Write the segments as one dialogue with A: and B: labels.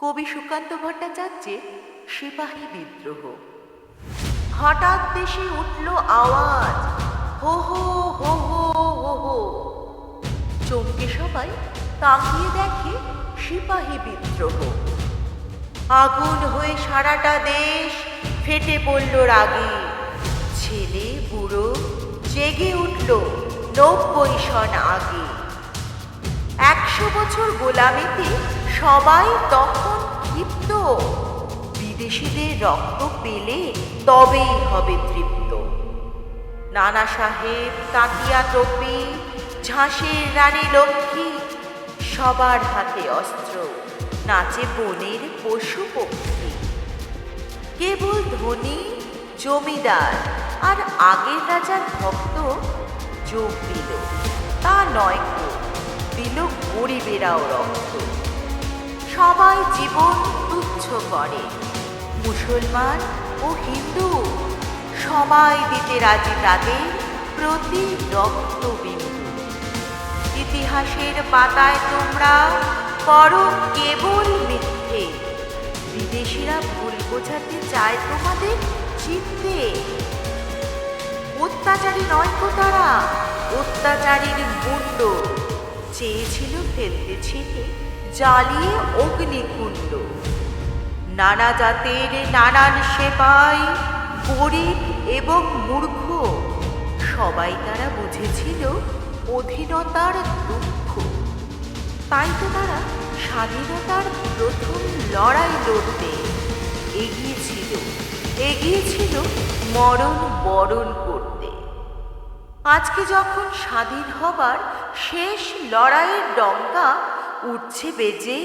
A: কবি সুকান্ত ভট্টাচার্যের সিপাহী বিদ্রোহ। হঠাৎ দেশে উঠল আওয়াজ, হো হো হো হো হো হো। চমকে সবাই তাকিয়ে দেখে সিপাহী বিদ্রোহ। আগুন হয়ে সারাটা দেশ ফেটে পড়ল রাগে। ছেলে বুড়ো জেগে উঠল 90 সন আগে। 100 বছর গোলামিতে সবাই তখন ক্ষিপ্ত। বিদেশিদের রক্ত পেলে তবেই হবে তৃপ্ত। নানা সাহেব, তাঁতিয়া টোপি, ঝাঁসির রানী লক্ষ্মী, সবার হাতে অস্ত্র, নাচে বনের পশু পক্ষী। কেবল ধনী জমিদার আর আগের রাজার ভক্ত যোগ দিল, তা নয় কো, দিল গরিবেরাও রক্ত। সবাই জীবন তুচ্ছ করে, মুসলমান ও হিন্দু সবাই দিতে রাজি তাদের প্রতি রক্তবিন্দু। ইতিহাসের পাতায় তোমরা করো কেবল মিথ্যে, বিদেশিরা ভুল বোঝাতে চায় তোমাদের চিত্তে। অত্যাচারী নয় কো তারা, অত্যাচারীর মুন্ড, চেয়েছিল ফেলতে ছিটে জ্বালিয়ে অগ্নিকুণ্ড। নানা জাতের নানান সেপাই, গরিব এবং মূর্খ, সবাই তারা বুঝেছিল অধীনতার দুঃখ। তাই তো তারা স্বাধীনতার প্রথম লড়াই লড়তে এগিয়েছিল মরণ বরণ করতে। আজকে যখন স্বাধীন হবার শেষ লড়াইয়ের ডঙ্কা উঠছে বেজে,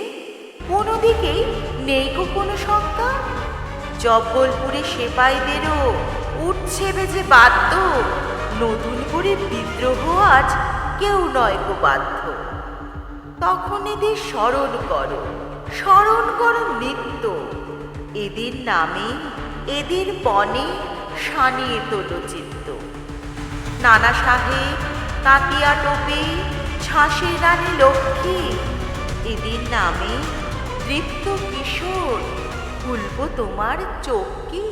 A: কোনো দিকেই নেই কো কোনো শঙ্কা। জব্বলপুরে সেপাইদেরও উঠছে বেজে বাদ্য, নতুন করে বিদ্রোহ আজ কেউ নয় কো বাধ্য। তখন এদের স্মরণ করো নিত্য, এদের নামে এদের বনে শানিয়ে তোলো চিত্ত। নানা সাহেব, তাঁতিয়া টোপি, ঝাঁসির রানী লক্ষ্মী, এদের নামে তৃপ্ত কিশোর খুলব তোমার চোখ কি?